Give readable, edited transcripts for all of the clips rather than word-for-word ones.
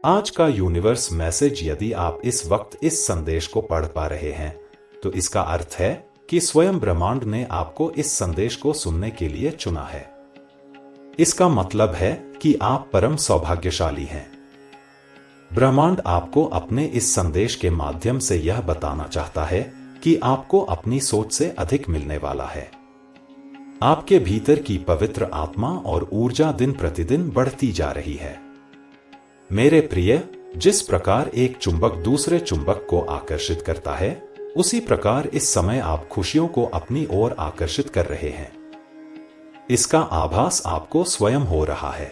आज का universe message, यदि आप इस वक्त इस संदेश को पढ़ पा रहे हैं तो इसका अर्थ है कि स्वयं ब्रह्मांड ने आपको इस संदेश को सुनने के लिए चुना है। इसका मतलब है कि आप परम सौभाग्यशाली हैं। ब्रह्मांड आपको अपने इस संदेश के माध्यम से यह बताना चाहता है कि आपको अपनी सोच से अधिक मिलने वाला है। आपके भीतर की पवित्र आत्मा और ऊर्जा दिन प्रतिदिन बढ़ती जा रही है। मेरे प्रिय, जिस प्रकार एक चुंबक दूसरे चुंबक को आकर्षित करता है, उसी प्रकार इस समय आप खुशियों को अपनी ओर आकर्षित कर रहे हैं। इसका आभास आपको स्वयं हो रहा है।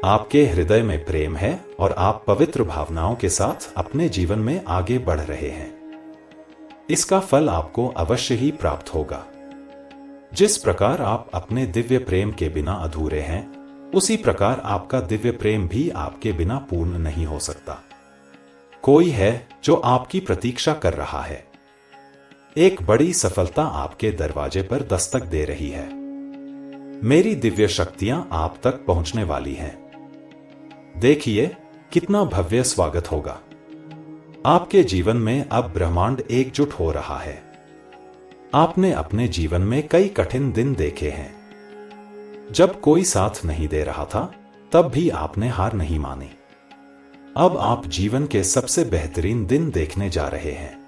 आपके हृदय में प्रेम है और आप पवित्र भावनाओं के साथ अपने जीवन में आगे बढ़ रहे हैं। इसका फल आपको अवश्य ही प्राप्त होगा। जिस प्रकार आप अपने दिव्य प्रेम के बिना अधूरे हैं, उसी प्रकार आपका दिव्य प्रेम भी आपके बिना पूर्ण नहीं हो सकता। कोई है जो आपकी प्रतीक्षा कर रहा है। एक बड़ी सफलता आपके दरवाजे पर दस्तक दे रही है। मेरी दिव्य शक्तियां आप तक पहुंचने वाली हैं। देखिए कितना भव्य स्वागत होगा। आपके जीवन में अब ब्रह्मांड एकजुट हो रहा है। आपने अपने जीवन में कई कठिन दिन देखे हैं। जब कोई साथ नहीं दे रहा था, तब भी आपने हार नहीं मानी। अब आप जीवन के सबसे बेहतरीन दिन देखने जा रहे हैं।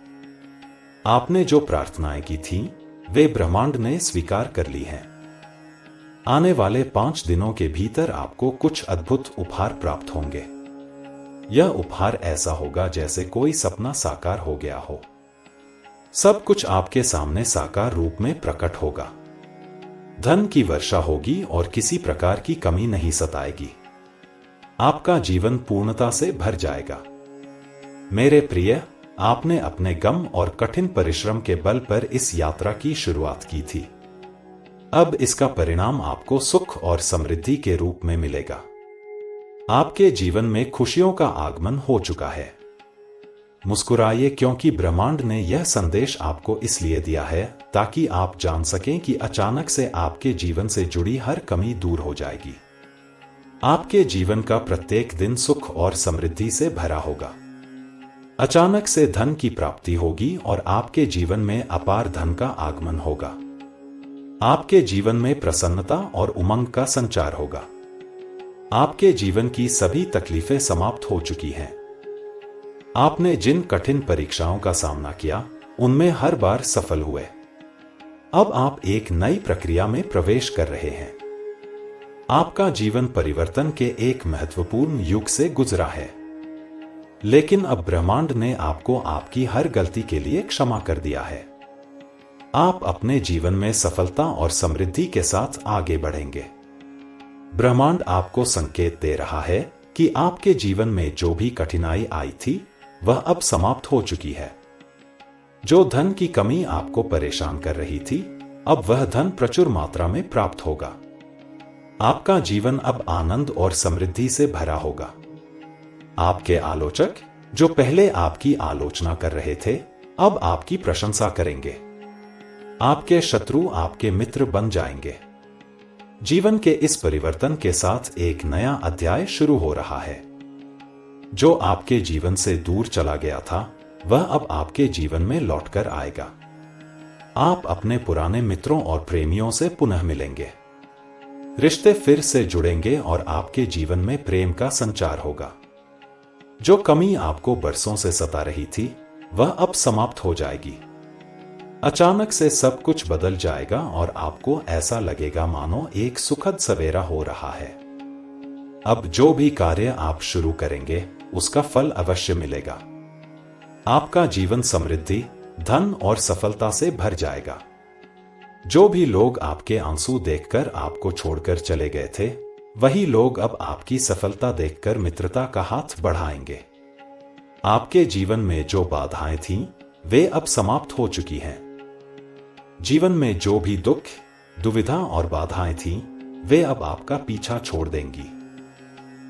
आपने जो प्रार्थनाएं की थीं, वे ब्रह्मांड ने स्वीकार कर ली हैं। आने वाले 5 दिनों के भीतर आपको कुछ अद्भुत उपहार प्राप्त होंगे। यह उपहार ऐसा होगा जैसे कोई सपना साकार हो गया हो। सब कुछ आपके सामने साकार रूप में प्रकट होगा। धन की वर्षा होगी और किसी प्रकार की कमी नहीं सताएगी। आपका जीवन पूर्णता से भर जाएगा। मेरे प्रिय, आपने अपने गम और कठिन परिश्रम के बल पर इस यात्रा की शुरुआत की थी। अब इसका परिणाम आपको सुख और समृद्धि के रूप में मिलेगा। आपके जीवन में खुशियों का आगमन हो चुका है। मुस्कुराइए, क्योंकि ब्रह्मांड ने यह संदेश आपको इसलिए दिया है ताकि आप जान सकें कि अचानक से आपके जीवन से जुड़ी हर कमी दूर हो जाएगी। आपके जीवन का प्रत्येक दिन सुख और समृद्धि से भरा होगा। अचानक से धन की प्राप्ति होगी और आपके जीवन में अपार धन का आगमन होगा। आपके जीवन में प्रसन्नता और उमंग का संचार होगा। आपके जीवन की सभी तकलीफें समाप्त हो चुकी हैं। आपने जिन कठिन परीक्षाओं का सामना किया, उनमें हर बार सफल हुए। अब आप एक नई प्रक्रिया में प्रवेश कर रहे हैं। आपका जीवन परिवर्तन के एक महत्वपूर्ण युग से गुजरा है। लेकिन अब ब्रह्मांड ने आपको आपकी हर गलती के लिए क्षमा कर दिया है। आप अपने जीवन में सफलता और समृद्धि के साथ आगे बढ़ेंगे। ब्रह्मांड आपको संकेत दे रहा है कि आपके जीवन में जो भी कठिनाई आई थी, वह अब समाप्त हो चुकी है। जो धन की कमी आपको परेशान कर रही थी, अब वह धन प्रचुर मात्रा में प्राप्त होगा। आपका जीवन अब आनंद और समृद्धि से भरा होगा। आपके आलोचक, जो पहले आपकी आलोचना कर रहे थे, अब आपकी प्रशंसा करेंगे। आपके शत्रु आपके मित्र बन जाएंगे। जीवन के इस परिवर्तन के साथ एक नया अध्याय शुरू हो रहा है। जो आपके जीवन से दूर चला गया था, वह अब आपके जीवन में लौटकर आएगा। आप अपने पुराने मित्रों और प्रेमियों से पुनः मिलेंगे। रिश्ते फिर से जुड़ेंगे और आपके जीवन में प्रेम का संचार होगा। जो कमी आपको बरसों से सता रही थी, वह अब समाप्त हो जाएगी। अचानक से सब कुछ बदल जाएगा और आपको ऐसा लगेगा मानो एक सुखद सवेरा हो रहा है। अब जो भी कार्य आप शुरू करेंगे, उसका फल अवश्य मिलेगा। आपका जीवन समृद्धि, धन और सफलता से भर जाएगा। जो भी लोग आपके आंसू देखकर आपको छोड़कर चले गए थे, वही लोग अब आपकी सफलता देखकर मित्रता का हाथ बढ़ाएंगे। आपके जीवन में जो बाधाएं थीं, वे अब समाप्त हो चुकी हैं। जीवन में जो भी दुख, दुविधा और बाधाएं थीं, वे अब आपका पीछा छोड़ देंगी।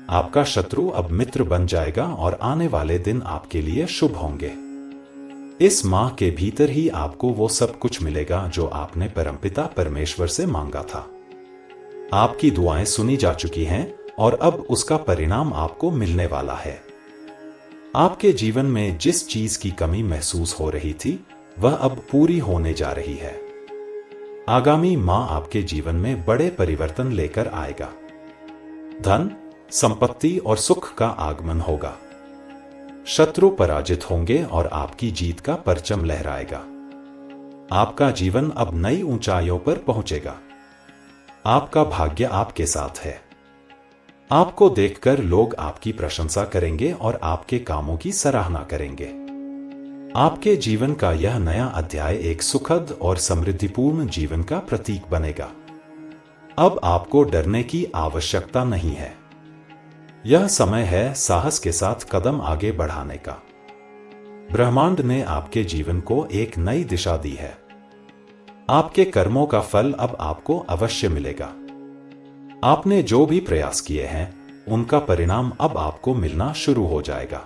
आपका शत्रु अब मित्र बन जाएगा और आने वाले दिन आपके लिए शुभ होंगे। इस माह के भीतर ही आपको वो सब कुछ मिलेगा जो आपने परमपिता परमेश्वर से मांगा था। आपकी दुआएं सुनी जा चुकी हैं और अब उसका परिणाम आपको मिलने वाला है। आपके जीवन में जिस चीज की कमी महसूस हो रही थी वह अब पूरी होने जा रही है। आगामी माह आपके जीवन में बड़े परिवर्तन लेकर आएगा। धन, संपत्ति और सुख का आगमन होगा। शत्रु पराजित होंगे और आपकी जीत का परचम लहराएगा। आपका जीवन अब नई ऊंचाइयों पर पहुंचेगा। आपका भाग्य आपके साथ है। आपको देखकर लोग आपकी प्रशंसा करेंगे और आपके कामों की सराहना करेंगे। आपके जीवन का यह नया अध्याय एक सुखद और समृद्धिपूर्ण जीवन का प्रतीक बनेगा। अब आपको डरने की आवश्यकता नहीं है। यह समय है साहस के साथ कदम आगे बढ़ाने का। ब्रह्मांड ने आपके जीवन को एक नई दिशा दी है। आपके कर्मों का फल अब आपको अवश्य मिलेगा। आपने जो भी प्रयास किए हैं उनका परिणाम अब आपको मिलना शुरू हो जाएगा।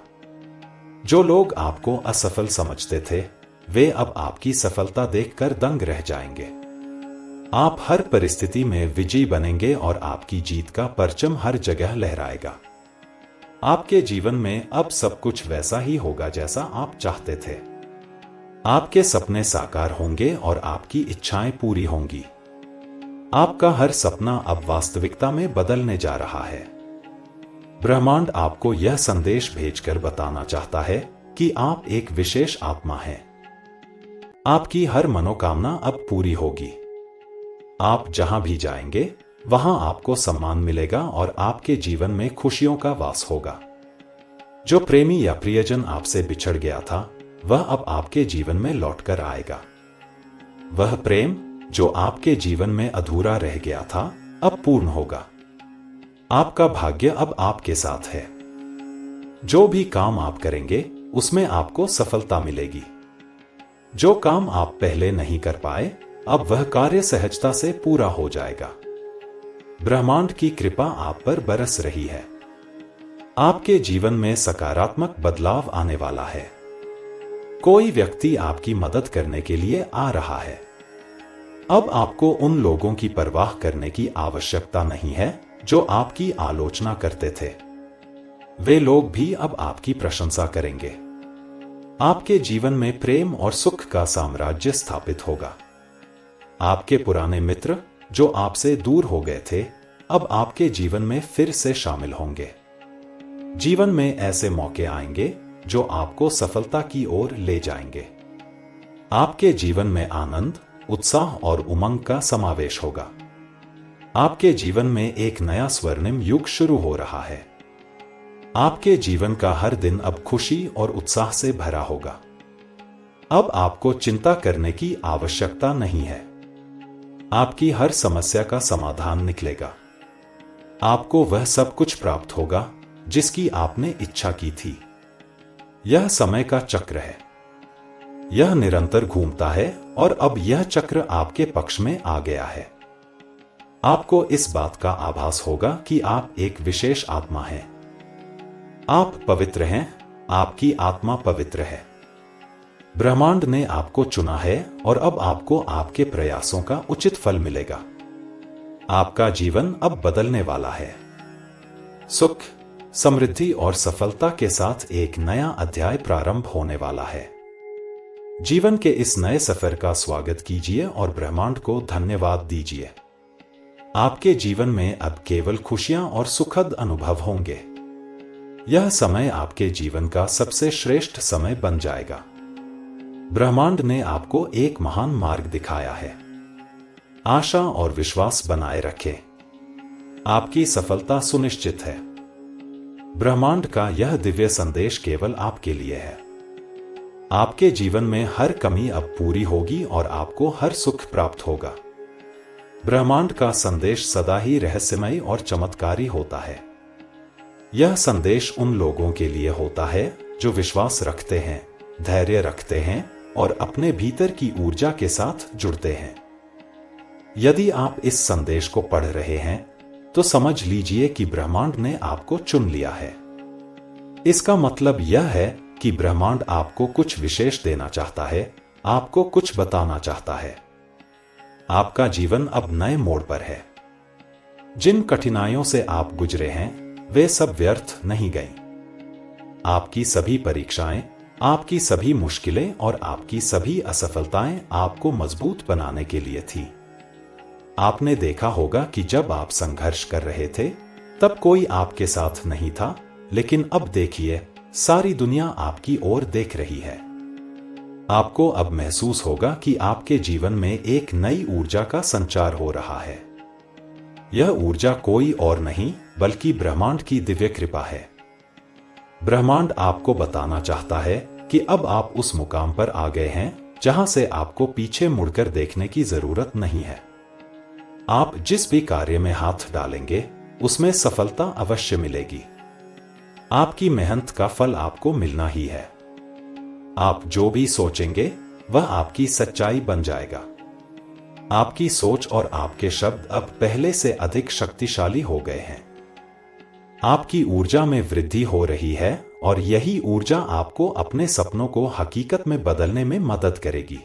जो लोग आपको असफल समझते थे वे अब आपकी सफलता देखकर दंग रह जाएंगे। आप हर परिस्थिति में विजयी बनेंगे और आपकी जीत का परचम हर जगह लहराएगा। आपके जीवन में अब सब कुछ वैसा ही होगा जैसा आप चाहते थे। आपके सपने साकार होंगे और आपकी इच्छाएं पूरी होंगी। आपका हर सपना अब वास्तविकता में बदलने जा रहा है। ब्रह्मांड आपको यह संदेश भेजकर बताना चाहता है कि आप एक विशेष आत्मा हैं। आपकी हर मनोकामना अब पूरी होगी। आप जहां भी जाएंगे वहां आपको सम्मान मिलेगा और आपके जीवन में खुशियों का वास होगा। जो प्रेमी या प्रियजन आपसे बिछड़ गया था वह अब आपके जीवन में लौटकर आएगा। वह प्रेम जो आपके जीवन में अधूरा रह गया था अब पूर्ण होगा। आपका भाग्य अब आपके साथ है। जो भी काम आप करेंगे उसमें आपको सफलता मिलेगी। जो काम आप पहले नहीं कर पाए अब वह कार्य सहजता से पूरा हो जाएगा। ब्रह्मांड की कृपा आप पर बरस रही है। आपके जीवन में सकारात्मक बदलाव आने वाला है। कोई व्यक्ति आपकी मदद करने के लिए आ रहा है। अब आपको उन लोगों की परवाह करने की आवश्यकता नहीं है जो आपकी आलोचना करते थे। वे लोग भी अब आपकी प्रशंसा करेंगे। आपके जीवन में प्रेम और सुख का साम्राज्य स्थापित होगा। आपके पुराने मित्र जो आपसे दूर हो गए थे अब आपके जीवन में फिर से शामिल होंगे। जीवन में ऐसे मौके आएंगे जो आपको सफलता की ओर ले जाएंगे। आपके जीवन में आनंद, उत्साह और उमंग का समावेश होगा। आपके जीवन में एक नया स्वर्णिम युग शुरू हो रहा है। आपके जीवन का हर दिन अब खुशी और उत्साह से भरा होगा। अब आपको चिंता करने की आवश्यकता नहीं है। आपकी हर समस्या का समाधान निकलेगा। आपको वह सब कुछ प्राप्त होगा जिसकी आपने इच्छा की थी। यह समय का चक्र है। यह निरंतर घूमता है और अब यह चक्र आपके पक्ष में आ गया है। आपको इस बात का आभास होगा कि आप एक विशेष आत्मा हैं। आप पवित्र हैं। आपकी आत्मा पवित्र है। ब्रह्मांड ने आपको चुना है और अब आपको आपके प्रयासों का उचित फल मिलेगा। आपका जीवन अब बदलने वाला है। सुख, समृद्धि और सफलता के साथ एक नया अध्याय प्रारंभ होने वाला है। जीवन के इस नए सफर का स्वागत कीजिए और ब्रह्मांड को धन्यवाद दीजिए। आपके जीवन में अब केवल खुशियां और सुखद अनुभव होंगे। यह समय आपके जीवन का सबसे श्रेष्ठ समय बन जाएगा। ब्रह्मांड ने आपको एक महान मार्ग दिखाया है। आशा और विश्वास बनाए रखें। आपकी सफलता सुनिश्चित है। ब्रह्मांड का यह दिव्य संदेश केवल आपके लिए है। आपके जीवन में हर कमी अब पूरी होगी और आपको हर सुख प्राप्त होगा। ब्रह्मांड का संदेश सदा ही रहस्यमय और चमत्कारी होता है। यह संदेश उन लोगों के लिए होता है जो विश्वास रखते हैं, धैर्य रखते हैं और अपने भीतर की ऊर्जा के साथ जुड़ते हैं। यदि आप इस संदेश को पढ़ रहे हैं तो समझ लीजिए कि ब्रह्मांड ने आपको चुन लिया है। इसका मतलब यह है कि ब्रह्मांड आपको कुछ विशेष देना चाहता है, आपको कुछ बताना चाहता है। आपका जीवन अब नए मोड़ पर है। जिन कठिनाइयों से आप गुजरे हैं वे सब व्यर्थ नहीं गईं। आपकी सभी परीक्षाएं, आपकी सभी मुश्किलें और आपकी सभी असफलताएं आपको मजबूत बनाने के लिए थी। आपने देखा होगा कि जब आप संघर्ष कर रहे थे तब कोई आपके साथ नहीं था, लेकिन अब देखिए, सारी दुनिया आपकी ओर देख रही है। आपको अब महसूस होगा कि आपके जीवन में एक नई ऊर्जा का संचार हो रहा है। यह ऊर्जा कोई और नहीं बल्कि ब्रह्मांड की दिव्य कृपा है। ब्रह्मांड आपको बताना चाहता है कि अब आप उस मुकाम पर आ गए हैं जहां से आपको पीछे मुड़कर देखने की जरूरत नहीं है। आप जिस भी कार्य में हाथ डालेंगे उसमें सफलता अवश्य मिलेगी। आपकी मेहनत का फल आपको मिलना ही है। आप जो भी सोचेंगे वह आपकी सच्चाई बन जाएगा। आपकी सोच और आपके शब्द अब पहले से अधिक शक्तिशाली हो गए हैं। आपकी ऊर्जा में वृद्धि हो रही है और यही ऊर्जा आपको अपने सपनों को हकीकत में बदलने में मदद करेगी।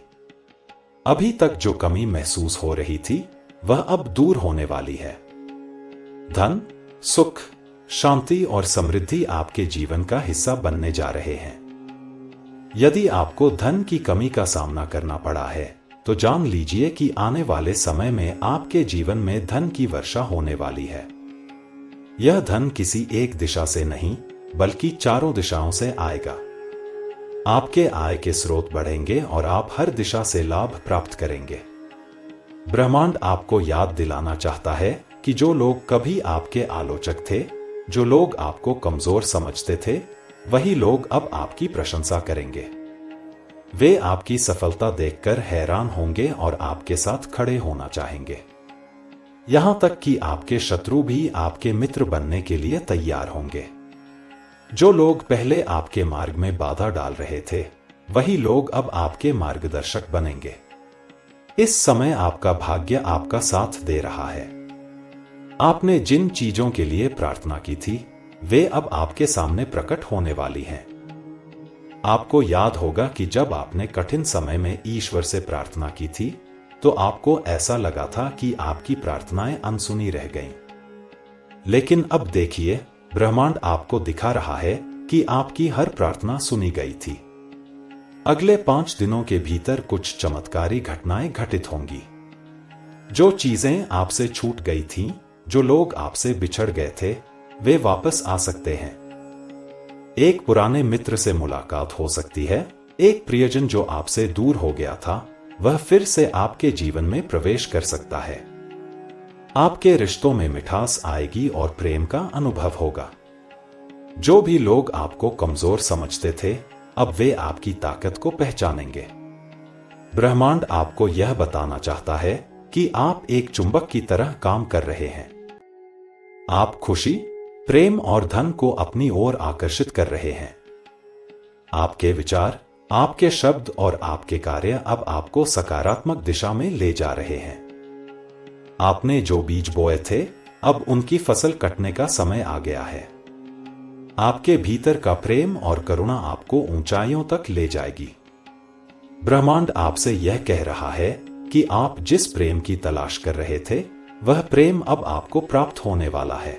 अभी तक जो कमी महसूस हो रही थी वह अब दूर होने वाली है। धन, सुख, शांति और समृद्धि आपके जीवन का हिस्सा बनने जा रहे हैं। यदि आपको धन की कमी का सामना करना पड़ा है तो जान लीजिए कि आने वाले समय में आपके जीवन में धन की वर्षा होने वाली है। यह धन किसी एक दिशा से नहीं बल्कि चारों दिशाओं से आएगा। आपके आय के स्रोत बढ़ेंगे और आप हर दिशा से लाभ प्राप्त करेंगे। ब्रह्मांड आपको याद दिलाना चाहता है कि जो लोग कभी आपके आलोचक थे, जो लोग आपको कमजोर समझते थे, वही लोग अब आपकी प्रशंसा करेंगे। वे आपकी सफलता देखकर हैरान होंगे और आपके साथ खड़े होना चाहेंगे। यहां तक कि आपके शत्रु भी आपके मित्र बनने के लिए तैयार होंगे। जो लोग पहले आपके मार्ग में बाधा डाल रहे थे, वही लोग अब आपके मार्गदर्शक बनेंगे। इस समय आपका भाग्य आपका साथ दे रहा है। आपने जिन चीजों के लिए प्रार्थना की थी वे अब आपके सामने प्रकट होने वाली हैं। आपको याद होगा कि जब आपने कठिन समय में ईश्वर से प्रार्थना की थी तो आपको ऐसा लगा था कि आपकी प्रार्थनाएं अनसुनी रह गईं। लेकिन अब देखिए, ब्रह्मांड आपको दिखा रहा है कि आपकी हर प्रार्थना सुनी गई थी। अगले 5 दिनों के भीतर कुछ चमत्कारी घटनाएं घटित होंगी। जो चीजें आपसे छूट गई थीं, जो लोग आपसे बिछड़ गए थे, वे वापस आ सकते हैं। एक पुराने मित्र से मुलाकात हो सकती है। एक प्रियजन जो आपसे दूर हो गया था वह फिर से आपके जीवन में प्रवेश कर सकता है। आपके रिश्तों में मिठास आएगी और प्रेम का अनुभव होगा। जो भी लोग आपको कमजोर समझते थे, अब वे आपकी ताकत को पहचानेंगे। ब्रह्मांड आपको यह बताना चाहता है कि आप एक चुंबक की तरह काम कर रहे हैं। आप खुशी, प्रेम और धन को अपनी ओर आकर्षित कर रहे हैं। आपके विचार, आपके शब्द और आपके कार्य अब आपको सकारात्मक दिशा में ले जा रहे हैं। आपने जो बीज बोए थे, अब उनकी फसल कटने का समय आ गया है। आपके भीतर का प्रेम और करुणा आपको ऊंचाइयों तक ले जाएगी। ब्रह्मांड आपसे यह कह रहा है कि आप जिस प्रेम की तलाश कर रहे थे, वह प्रेम अब आपको प्राप्त होने वाला है।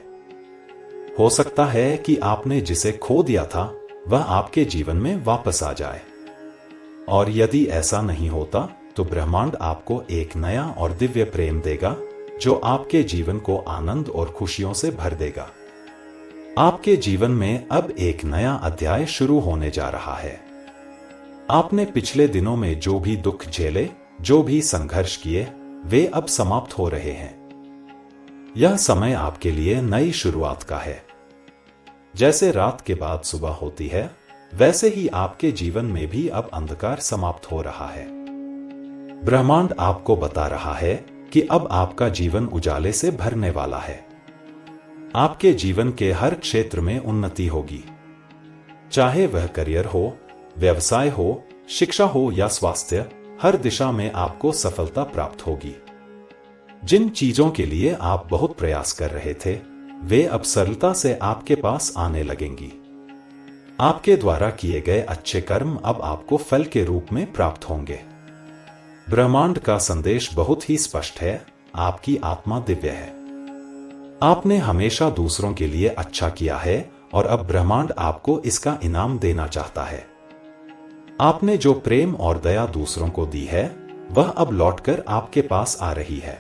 हो सकता है कि आपने जिसे खो दिया था वह आपके जीवन में वापस आ जाए। और यदि ऐसा नहीं होता तो ब्रह्मांड आपको एक नया और दिव्य प्रेम देगा जो आपके जीवन को आनंद और खुशियों से भर देगा। आपके जीवन में अब एक नया अध्याय शुरू होने जा रहा है। आपने पिछले दिनों में जो भी दुख झेले, जो भी संघर्ष किए, वे अब समाप्त हो रहे हैं। यह समय आपके लिए नई शुरुआत का है। जैसे रात के बाद सुबह होती है, वैसे ही आपके जीवन में भी अब अंधकार समाप्त हो रहा है। ब्रह्मांड आपको बता रहा है कि अब आपका जीवन उजाले से भरने वाला है। आपके जीवन के हर क्षेत्र में उन्नति होगी। चाहे वह करियर हो, व्यवसाय हो, शिक्षा हो या स्वास्थ्य, हर दिशा में आपको सफलता प्राप्त होगी। जिन चीजों के लिए आप बहुत प्रयास कर रहे थे, वे अब सरलता से आपके पास आने लगेंगी। आपके द्वारा किए गए अच्छे कर्म अब आपको फल के रूप में प्राप्त होंगे। ब्रह्मांड का संदेश बहुत ही स्पष्ट है, आपकी आत्मा दिव्य है। आपने हमेशा दूसरों के लिए अच्छा किया है और अब ब्रह्मांड आपको इसका इनाम देना चाहता है। आपने जो प्रेम और दया दूसरों को दी है वह अब लौटकर आपके पास आ रही है।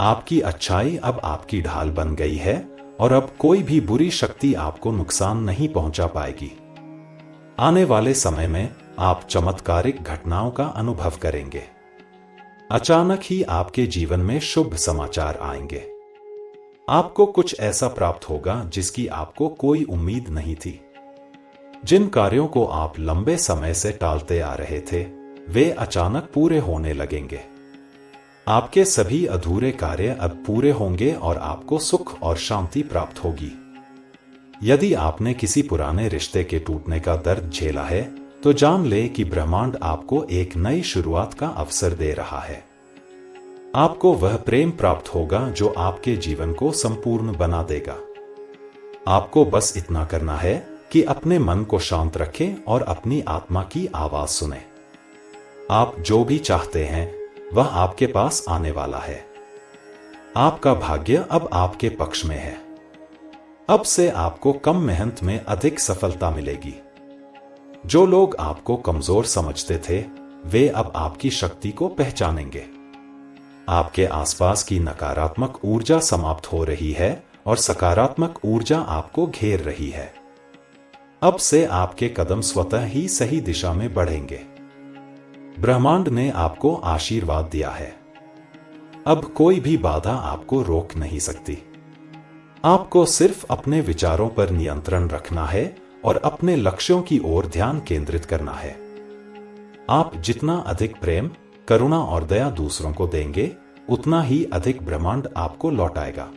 आपकी अच्छाई अब आपकी ढाल बन गई है और अब कोई भी बुरी शक्ति आपको नुकसान नहीं पहुंचा पाएगी। आने वाले समय में आप चमत्कारिक घटनाओं का अनुभव करेंगे। अचानक ही आपके जीवन में शुभ समाचार आएंगे। आपको कुछ ऐसा प्राप्त होगा जिसकी आपको कोई उम्मीद नहीं थी। जिन कार्यों को आप लंबे समय से टालते आ रहे थे वे अचानक पूरे होने लगेंगे। आपके सभी अधूरे कार्य अब पूरे होंगे और आपको सुख और शांति प्राप्त होगी। यदि आपने किसी पुराने रिश्ते के टूटने का दर्द झेला है तो जान ले कि ब्रह्मांड आपको एक नई शुरुआत का अवसर दे रहा है। आपको वह प्रेम प्राप्त होगा जो आपके जीवन को संपूर्ण बना देगा। आपको बस इतना करना है कि अपने मन को शांत रखें और अपनी आत्मा की आवाज सुनें। आप जो भी चाहते हैं वह आपके पास आने वाला है। आपका भाग्य अब आपके पक्ष में है। अब से आपको कम मेहनत में अधिक सफलता मिलेगी। जो लोग आपको कमजोर समझते थे वे अब आपकी शक्ति को पहचानेंगे। आपके आसपास की नकारात्मक ऊर्जा समाप्त हो रही है और सकारात्मक ऊर्जा आपको घेर रही है। अब से आपके कदम स्वतः ही सही दिशा में बढ़ेंगे। ब्रह्मांड ने आपको आशीर्वाद दिया है। अब कोई भी बाधा आपको रोक नहीं सकती। आपको सिर्फ अपने विचारों पर नियंत्रण रखना है और अपने लक्ष्यों की ओर ध्यान केंद्रित करना है। आप जितना अधिक प्रेम, करुणा और दया दूसरों को देंगे उतना ही अधिक ब्रह्मांड आपको लौटाएगा।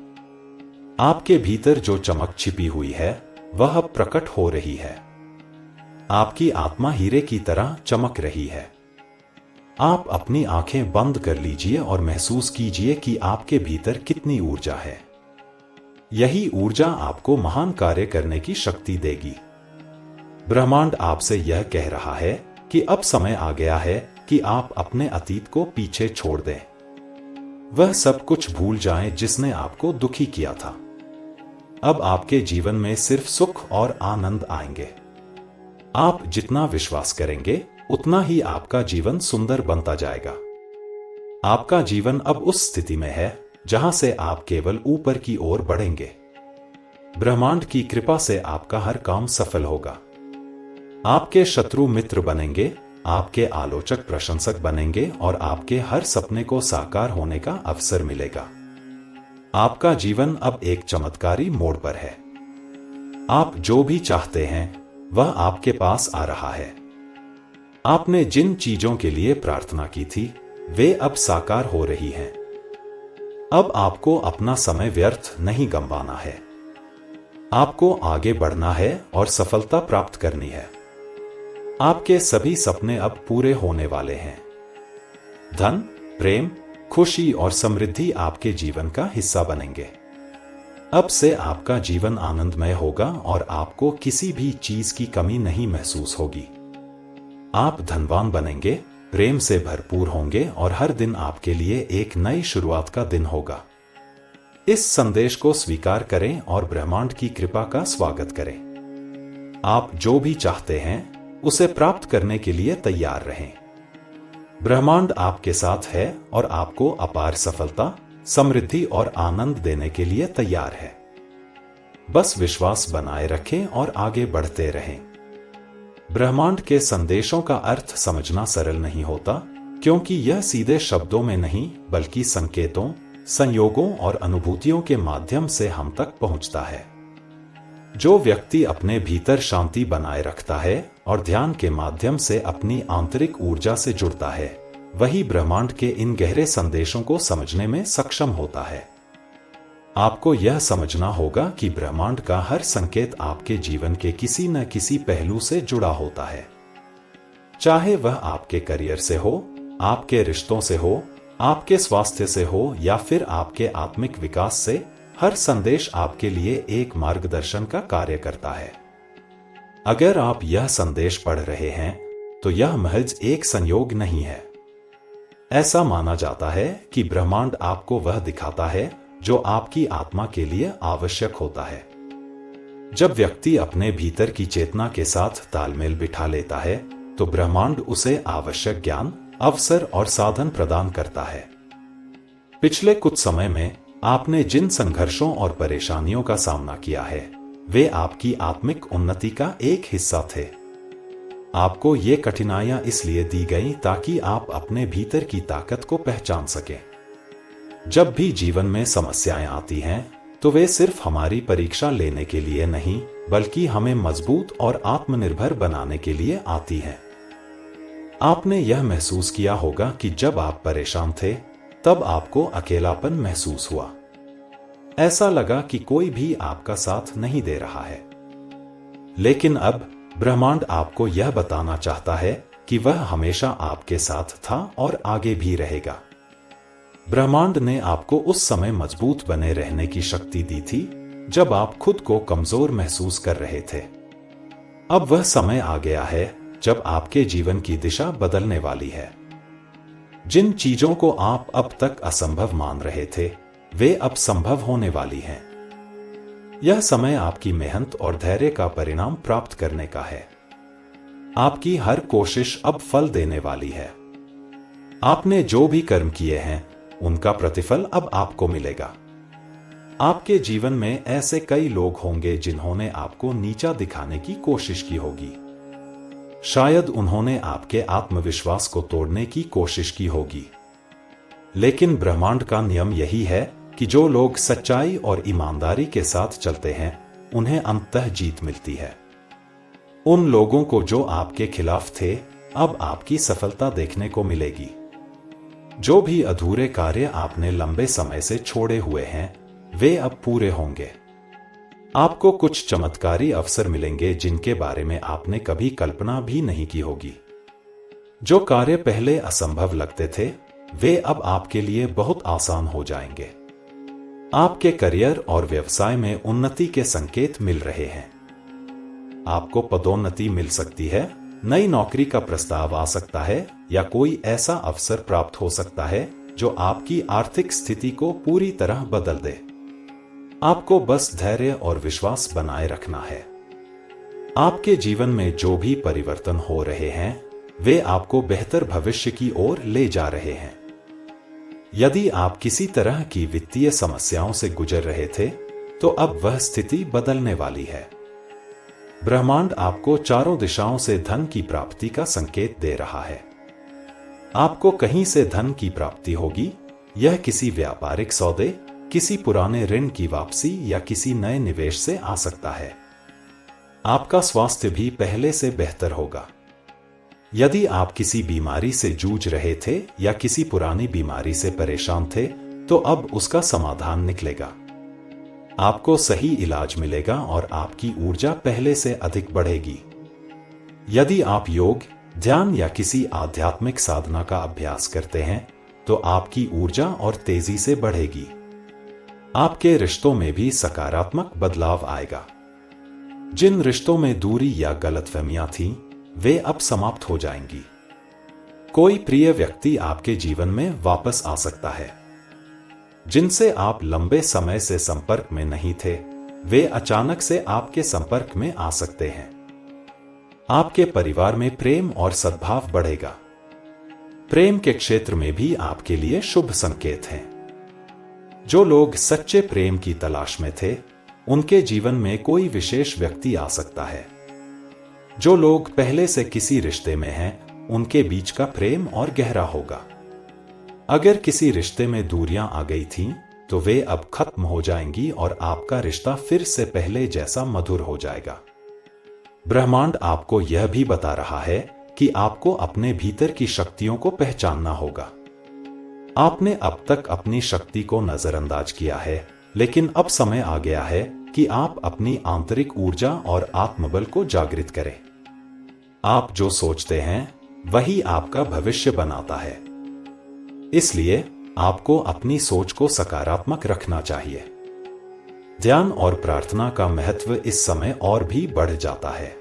आपके भीतर जो चमक छिपी हुई है वह अब प्रकट हो रही है। आपकी आत्मा हीरे की तरह चमक रही है। आप अपनी आंखें बंद कर लीजिए और महसूस कीजिए कि आपके भीतर कितनी ऊर्जा है। यही ऊर्जा आपको महान कार्य करने की शक्ति देगी। ब्रह्मांड आपसे यह कह रहा है कि अब समय आ गया है कि आप अपने अतीत को पीछे छोड़ दें। वह सब कुछ भूल जाएं जिसने आपको दुखी किया था। अब आपके जीवन में सिर्फ सुख और आनंद आएंगे। आप जितना विश्वास करेंगे उतना ही आपका जीवन सुंदर बनता जाएगा। आपका जीवन अब उस स्थिति में है जहां से आप केवल ऊपर की ओर बढ़ेंगे। ब्रह्मांड की कृपा से आपका हर काम सफल होगा। आपके शत्रु मित्र बनेंगे, आपके आलोचक प्रशंसक बनेंगे और आपके हर सपने को साकार होने का अवसर मिलेगा। आपका जीवन अब एक चमत्कारी मोड़ पर है। आप जो भी चाहते हैं वह आपके पास आ रहा है। आपने जिन चीजों के लिए प्रार्थना की थी वे अब साकार हो रही हैं। अब आपको अपना समय व्यर्थ नहीं गंवाना है। आपको आगे बढ़ना है और सफलता प्राप्त करनी है। आपके सभी सपने अब पूरे होने वाले हैं। धन, प्रेम, खुशी और समृद्धि आपके जीवन का हिस्सा बनेंगे। अब से आपका जीवन आनंदमय होगा और आपको किसी भी चीज की कमी नहीं महसूस होगी। आप धनवान बनेंगे, प्रेम से भरपूर होंगे और हर दिन आपके लिए एक नई शुरुआत का दिन होगा। इस संदेश को स्वीकार करें और ब्रह्मांड की कृपा का स्वागत करें। आप जो भी चाहते हैं उसे प्राप्त करने के लिए तैयार रहें। ब्रह्मांड आपके साथ है और आपको अपार सफलता, समृद्धि और आनंद देने के लिए तैयार है। बस विश्वास बनाए रखें और आगे बढ़ते रहें। ब्रह्मांड के संदेशों का अर्थ समझना सरल नहीं होता, क्योंकि यह सीधे शब्दों में नहीं बल्कि संकेतों, संयोगों और अनुभूतियों के माध्यम से हम तक पहुंचता है। जो व्यक्ति अपने भीतर शांति बनाए रखता है और ध्यान के माध्यम से अपनी आंतरिक ऊर्जा से जुड़ता है, वही ब्रह्मांड के इन गहरे संदेशों को समझने में सक्षम होता है। आपको यह समझना होगा कि ब्रह्मांड का हर संकेत आपके जीवन के किसी न किसी पहलू से जुड़ा होता है। चाहे वह आपके करियर से हो, आपके रिश्तों से हो, आपके स्वास्थ्य से हो या फिर आपके आत्मिक विकास से, हर संदेश आपके लिए एक मार्गदर्शन का कार्य करता है। अगर आप यह संदेश पढ़ रहे हैं तो यह महज एक संयोग नहीं है। ऐसा माना जाता है कि ब्रह्मांड आपको वह दिखाता है जो आपकी आत्मा के लिए आवश्यक होता है। जब व्यक्ति अपने भीतर की चेतना के साथ तालमेल बिठा लेता है तो ब्रह्मांड उसे आवश्यक ज्ञान, अवसर और साधन प्रदान करता है। पिछले कुछ समय में आपने जिन संघर्षों और परेशानियों का सामना किया है वे आपकी आत्मिक उन्नति का एक हिस्सा थे। आपको ये कठिनाइयां इसलिए दी गई ताकि आप अपने भीतर की ताकत को पहचान सकें। जब भी जीवन में समस्याएं आती हैं तो वे सिर्फ हमारी परीक्षा लेने के लिए नहीं बल्कि हमें मजबूत और आत्मनिर्भर बनाने के लिए आती हैं। आपने यह महसूस किया होगा कि जब आप परेशान थे तब आपको अकेलापन महसूस हुआ। ऐसा लगा कि कोई भी आपका साथ नहीं दे रहा है। लेकिन अब ब्रह्मांड आपको यह बताना चाहता है कि वह हमेशा आपके साथ था और आगे भी रहेगा। ब्रह्मांड ने आपको उस समय मजबूत बने रहने की शक्ति दी थी जब आप खुद को कमजोर महसूस कर रहे थे। अब वह समय आ गया है जब आपके जीवन की दिशा बदलने वाली है। जिन चीजों को आप अब तक असंभव मान रहे थे वे अब संभव होने वाली हैं। यह समय आपकी मेहनत और धैर्य का परिणाम प्राप्त करने का है। आपकी हर कोशिश अब फल देने वाली है। आपने जो भी कर्म किए हैं उनका प्रतिफल अब आपको मिलेगा। आपके जीवन में ऐसे कई लोग होंगे जिन्होंने आपको नीचा दिखाने की कोशिश की होगी। शायद उन्होंने आपके आत्मविश्वास को तोड़ने की कोशिश की होगी। लेकिन ब्रह्मांड का नियम यही है कि जो लोग सच्चाई और ईमानदारी के साथ चलते हैं उन्हें अंततः जीत मिलती है। उन लोगों को जो आपके खिलाफ थे अब आपकी सफलता देखने को मिलेगी। जो भी अधूरे कार्य आपने लंबे समय से छोड़े हुए हैं वे अब पूरे होंगे। आपको कुछ चमत्कारी अवसर मिलेंगे जिनके बारे में आपने कभी कल्पना भी नहीं की होगी। जो कार्य पहले असंभव लगते थे वे अब आपके लिए बहुत आसान हो जाएंगे। आपके करियर और व्यवसाय में उन्नति के संकेत मिल रहे हैं। आपको पदोन्नति मिल सकती है, नई नौकरी का प्रस्ताव आ सकता है या कोई ऐसा अवसर प्राप्त हो सकता है जो आपकी आर्थिक स्थिति को पूरी तरह बदल दे। आपको बस धैर्य और विश्वास बनाए रखना है। आपके जीवन में जो भी परिवर्तन हो रहे हैं वे आपको बेहतर भविष्य की ओर ले जा रहे हैं। यदि आप किसी तरह की वित्तीय समस्याओं से गुजर रहे थे तो अब वह स्थिति बदलने वाली है। ब्रह्मांड आपको चारों दिशाओं से धन की प्राप्ति का संकेत दे रहा है। आपको कहीं से धन की प्राप्ति होगी। यह किसी व्यापारिक सौदे, किसी पुराने ऋण की वापसी या किसी नए निवेश से आ सकता है। आपका स्वास्थ्य भी पहले से बेहतर होगा। यदि आप किसी बीमारी से जूझ रहे थे या किसी पुरानी बीमारी से परेशान थे तो अब उसका समाधान निकलेगा। आपको सही इलाज मिलेगा और आपकी ऊर्जा पहले से अधिक बढ़ेगी। यदि आप योग, ध्यान या किसी आध्यात्मिक साधना का अभ्यास करते हैं तो आपकी ऊर्जा और तेजी से बढ़ेगी। आपके रिश्तों में भी सकारात्मक बदलाव आएगा। जिन रिश्तों में दूरी या गलतफहमियां थीं वे अब समाप्त हो जाएंगी। कोई प्रिय व्यक्ति आपके जीवन में वापस आ सकता है। जिनसे आप लंबे समय से संपर्क में नहीं थे वे अचानक से आपके संपर्क में आ सकते हैं। आपके परिवार में प्रेम और सद्भाव बढ़ेगा। प्रेम के क्षेत्र में भी आपके लिए शुभ संकेत हैं। जो लोग सच्चे प्रेम की तलाश में थे उनके जीवन में कोई विशेष व्यक्ति आ सकता है। जो लोग पहले से किसी रिश्ते में हैं उनके बीच का प्रेम और गहरा होगा। अगर किसी रिश्ते में दूरियां आ गई थीं तो वे अब खत्म हो जाएंगी और आपका रिश्ता फिर से पहले जैसा मधुर हो जाएगा। ब्रह्मांड आपको यह भी बता रहा है कि आपको अपने भीतर की शक्तियों को पहचानना होगा। आपने अब तक अपनी शक्ति को नजरअंदाज किया है, लेकिन अब समय आ गया है कि आप अपनी आंतरिक ऊर्जा और आत्मबल को जागृत करें। आप जो सोचते हैं वही आपका भविष्य बनाता है। इसलिए आपको अपनी सोच को सकारात्मक रखना चाहिए। ध्यान और प्रार्थना का महत्व इस समय और भी बढ़ जाता है।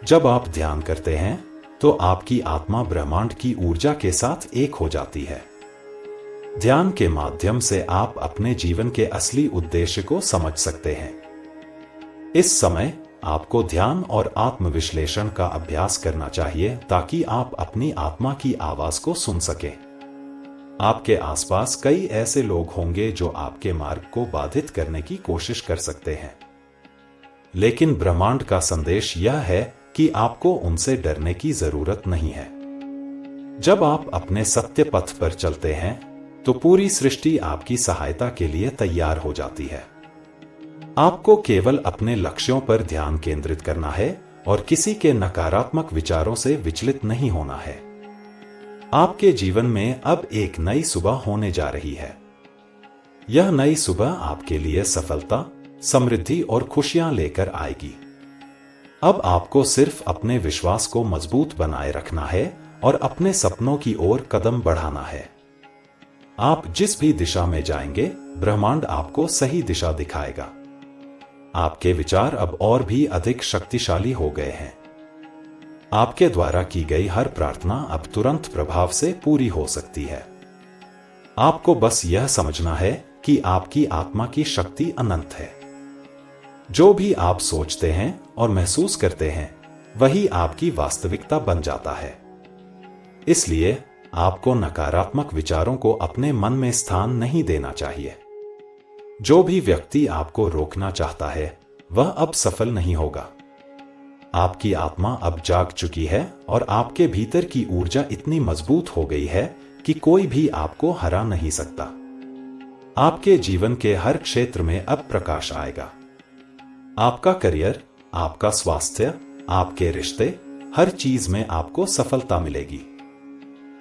जब आप ध्यान करते हैं तो आपकी आत्मा ब्रह्मांड की ऊर्जा के साथ एक हो जाती है। ध्यान के माध्यम से आप अपने जीवन के असली उद्देश्य को समझ सकते हैं। इस समय आपको ध्यान और आत्मविश्लेषण का अभ्यास करना चाहिए ताकि आप अपनी आत्मा की आवाज को सुन सकें। आपके आसपास कई ऐसे लोग होंगे जो आपके मार्ग को बाधित करने की कोशिश कर सकते हैं, लेकिन ब्रह्मांड का संदेश यह है कि आपको उनसे डरने की जरूरत नहीं है। जब आप अपने सत्य पथ पर चलते हैं तो पूरी सृष्टि आपकी सहायता के लिए तैयार हो जाती है। आपको केवल अपने लक्ष्यों पर ध्यान केंद्रित करना है और किसी के नकारात्मक विचारों से विचलित नहीं होना है। आपके जीवन में अब एक नई सुबह होने जा रही है। यह नई सुबह आपके लिए सफलता, समृद्धि और खुशियां लेकर आएगी। अब आपको सिर्फ अपने विश्वास को मजबूत बनाए रखना है और अपने सपनों की ओर कदम बढ़ाना है। आप जिस भी दिशा में जाएंगे, ब्रह्मांड आपको सही दिशा दिखाएगा। आपके विचार अब और भी अधिक शक्तिशाली हो गए हैं। आपके द्वारा की गई हर प्रार्थना अब तुरंत प्रभाव से पूरी हो सकती है। आपको बस यह समझना है कि आपकी आत्मा की शक्ति अनंत है। जो भी आप सोचते हैं और महसूस करते हैं, वही आपकी वास्तविकता बन जाता है। इसलिए आपको नकारात्मक विचारों को अपने मन में स्थान नहीं देना चाहिए। जो भी व्यक्ति आपको रोकना चाहता है, वह अब सफल नहीं होगा। आपकी आत्मा अब जाग चुकी है और आपके भीतर की ऊर्जा इतनी मजबूत हो गई है कि कोई भी आपको हरा नहीं सकता। आपके जीवन के हर क्षेत्र में अब प्रकाश आएगा। आपका करियर, आपका स्वास्थ्य, आपके रिश्ते, हर चीज में आपको सफलता मिलेगी।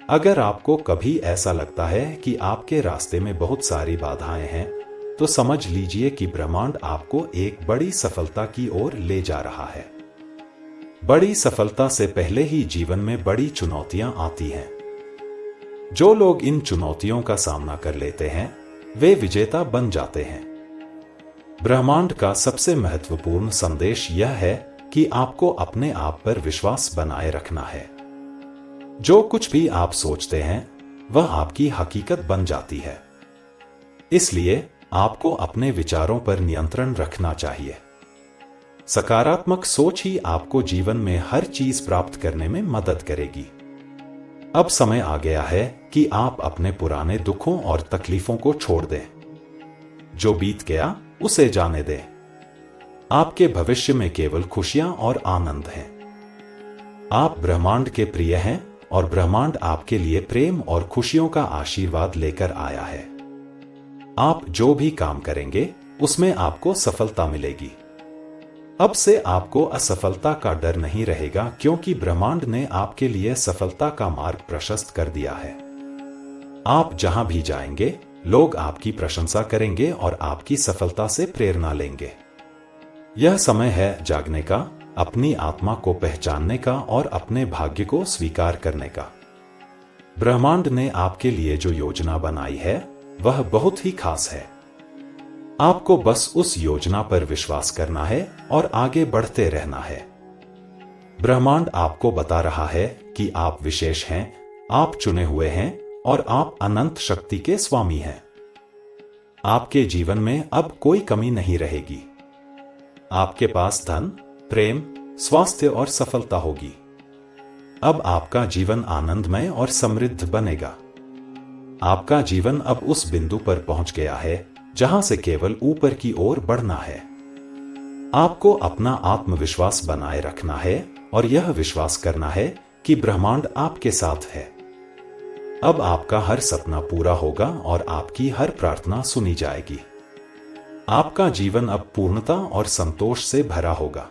अगर आपको कभी ऐसा लगता है कि आपके रास्ते में बहुत सारी बाधाएं हैं, तो समझ लीजिए कि ब्रह्मांड आपको एक बड़ी सफलता की ओर ले जा रहा है। बड़ी सफलता से पहले ही जीवन में बड़ी चुनौतियां आती हैं। जो लोग इन चुनौतियों का सामना कर लेते हैं, वे विजेता बन जाते हैं। ब्रह्मांड का सबसे महत्वपूर्ण संदेश यह है कि आपको अपने आप पर विश्वास बनाए रखना है। जो कुछ भी आप सोचते हैं, वह आपकी हकीकत बन जाती है। इसलिए आपको अपने विचारों पर नियंत्रण रखना चाहिए। सकारात्मक सोच ही आपको जीवन में हर चीज प्राप्त करने में मदद करेगी। अब समय आ गया है कि आप अपने पुराने दुखों और तकलीफों को छोड़ दें। जो बीत गया उसे जाने दें। आपके भविष्य में केवल खुशियां और आनंद हैं। आप ब्रह्मांड के प्रिय हैं और ब्रह्मांड आपके लिए प्रेम और खुशियों का आशीर्वाद लेकर आया है। आप जो भी काम करेंगे, उसमें आपको सफलता मिलेगी। अब से आपको असफलता का डर नहीं रहेगा, क्योंकि ब्रह्मांड ने आपके लिए सफलता का मार्ग प्रशस्त कर दिया है। आप जहां भी जाएंगे, लोग आपकी प्रशंसा करेंगे और आपकी सफलता से प्रेरणा लेंगे। यह समय है जागने का, अपनी आत्मा को पहचानने का और अपने भाग्य को स्वीकार करने का। ब्रह्मांड ने आपके लिए जो योजना बनाई है, वह बहुत ही खास है। आपको बस उस योजना पर विश्वास करना है और आगे बढ़ते रहना है। ब्रह्मांड आपको बता रहा है कि आप विशेष हैं, आप चुने हुए हैं और आप अनंत शक्ति के स्वामी हैं। आपके जीवन में अब कोई कमी नहीं रहेगी। आपके पास धन, प्रेम, स्वास्थ्य और सफलता होगी। अब आपका जीवन आनंदमय और समृद्ध बनेगा। आपका जीवन अब उस बिंदु पर पहुंच गया है जहां से केवल ऊपर की ओर बढ़ना है। आपको अपना आत्मविश्वास बनाए रखना है और यह विश्वास करना है कि ब्रह्मांड आपके साथ है। अब आपका हर सपना पूरा होगा और आपकी हर प्रार्थना सुनी जाएगी। आपका जीवन अब पूर्णता और संतोष से भरा होगा।